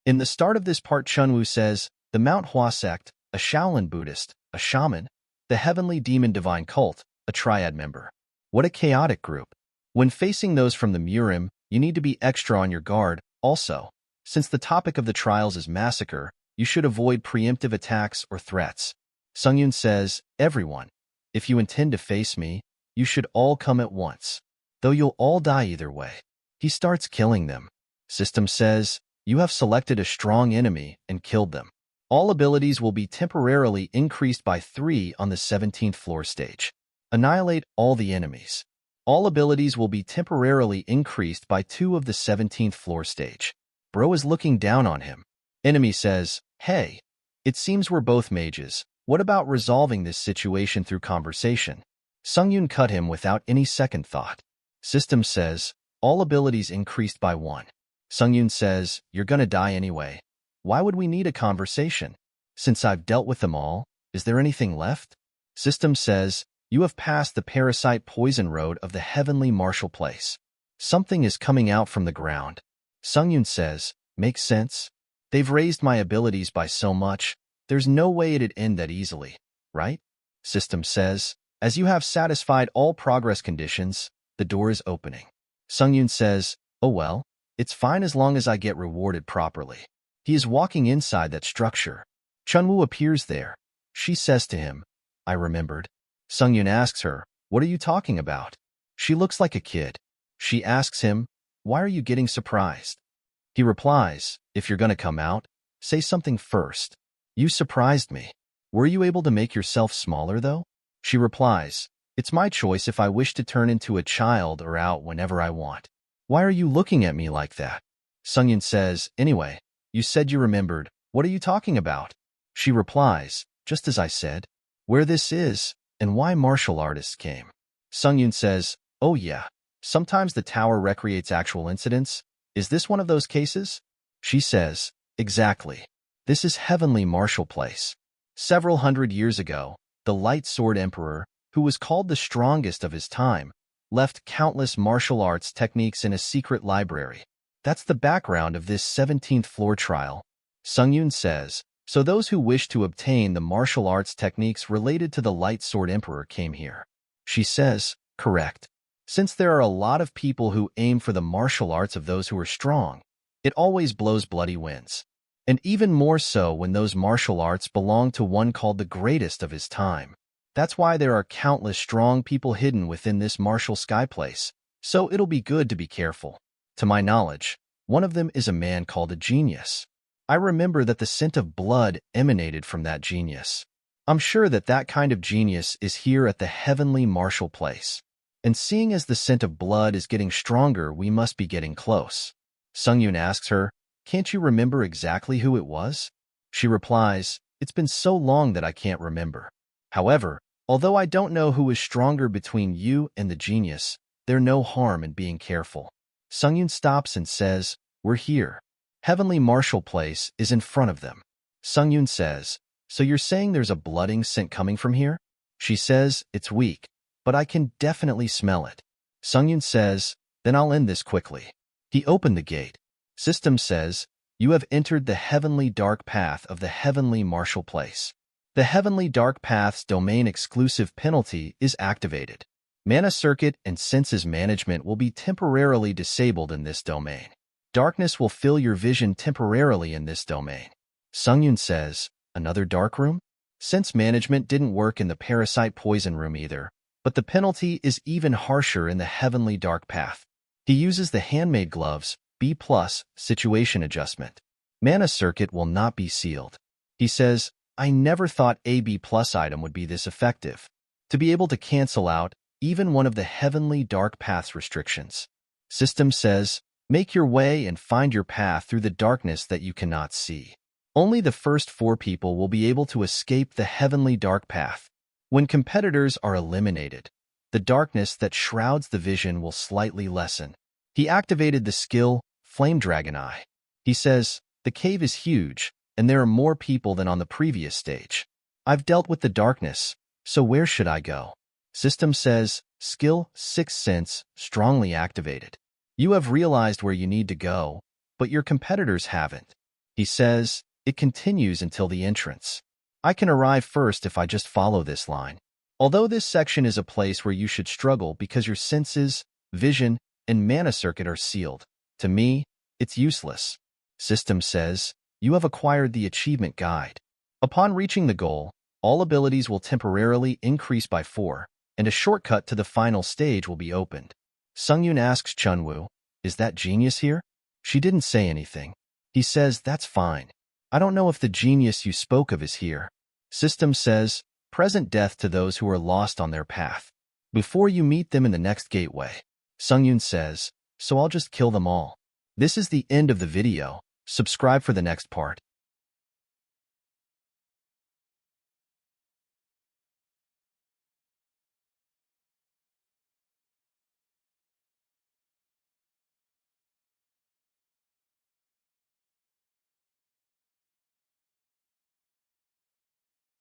In the start of this part, Chunwoo says, the Manhwa sect, a Shaolin Buddhist, a shaman, the heavenly demon divine cult, a triad member. What a chaotic group. When facing those from the Murim, you need to be extra on your guard. Also, since the topic of the trials is massacre, you should avoid preemptive attacks or threats. Sungyun says, everyone, if you intend to face me, you should all come at once. Though you'll all die either way. He starts killing them. System says, you have selected a strong enemy and killed them. All abilities will be temporarily increased by 3 on the 17th floor stage. Annihilate all the enemies. All abilities will be temporarily increased by 2 of the 17th floor stage. Bro is looking down on him. Enemy says, hey, it seems we're both mages. What about resolving this situation through conversation? Sungyun cut him without any second thought. System says, all abilities increased by 1. Sungyun says, you're gonna die anyway. Why would we need a conversation? Since I've dealt with them all, is there anything left? System says, you have passed the parasite poison road of the heavenly martial place. Something is coming out from the ground. Sungyun says, makes sense. They've raised my abilities by so much, there's no way it'd end that easily, right? System says, as you have satisfied all progress conditions, the door is opening. Sungyun says, oh well, it's fine as long as I get rewarded properly. He is walking inside that structure. Chunwoo appears there. She says to him, I remembered. Sungyun asks her, what are you talking about? She looks like a kid. She asks him, why are you getting surprised? He replies, if you're gonna come out, say something first. You surprised me. Were you able to make yourself smaller though? She replies, it's my choice if I wish to turn into a child or out whenever I want. Why are you looking at me like that? Sungyun says, anyway, you said you remembered. What are you talking about? She replies, just as I said. Where this is, and why martial artists came. Sungyun says, oh yeah, sometimes the tower recreates actual incidents. Is this one of those cases? She says, exactly. This is heavenly martial place. Several hundred years ago, the Light Sword Emperor, who was called the strongest of his time, left countless martial arts techniques in a secret library. That's the background of this 17th floor trial. Sungyun says, so those who wish to obtain the martial arts techniques related to the Light Sword Emperor came here. She says, correct. Since there are a lot of people who aim for the martial arts of those who are strong, it always blows bloody winds. And even more so when those martial arts belong to one called the greatest of his time. That's why there are countless strong people hidden within this martial sky place, so it'll be good to be careful. To my knowledge, one of them is a man called a genius. I remember that the scent of blood emanated from that genius. I'm sure that that kind of genius is here at the heavenly martial place. And seeing as the scent of blood is getting stronger, we must be getting close. Sungyun asks her, can't you remember exactly who it was? She replies, it's been so long that I can't remember. However, although I don't know who is stronger between you and the genius, there's no harm in being careful. Sungyun stops and says, we're here. Heavenly martial place is in front of them. Sungyun says, so you're saying there's a blooding scent coming from here? She says, it's weak, but I can definitely smell it. Sungyun says, then I'll end this quickly. He opened the gate. System says, you have entered the heavenly dark path of the heavenly martial place. The heavenly dark path's domain exclusive penalty is activated. Mana circuit and senses management will be temporarily disabled in this domain. Darkness will fill your vision temporarily in this domain. Sungyun says, another dark room? Sense management didn't work in the parasite poison room either, but the penalty is even harsher in the heavenly dark path. He uses the handmade gloves, B+, situation adjustment. Mana circuit will not be sealed. He says, I never thought a B+ item would be this effective. To be able to cancel out even one of the heavenly dark path's restrictions. System says, make your way and find your path through the darkness that you cannot see. Only the first 4 people will be able to escape the heavenly dark path. When competitors are eliminated, the darkness that shrouds the vision will slightly lessen. He activated the skill, Flame Dragon Eye. He says, the cave is huge, and there are more people than on the previous stage. I've dealt with the darkness, so where should I go? System says, skill, Sixth Sense, strongly activated. You have realized where you need to go, but your competitors haven't. He says, it continues until the entrance. I can arrive first if I just follow this line. Although this section is a place where you should struggle because your senses, vision, and mana circuit are sealed, to me, it's useless. System says, you have acquired the achievement guide. Upon reaching the goal, all abilities will temporarily increase by 4, and a shortcut to the final stage will be opened. Sungyun asks Chunwoo, is that genius here? She didn't say anything. He says, that's fine. I don't know if the genius you spoke of is here. System says, present death to those who are lost on their path. Before you meet them in the next gateway. Sungyun says, so I'll just kill them all. This is the end of the video. Subscribe for the next part.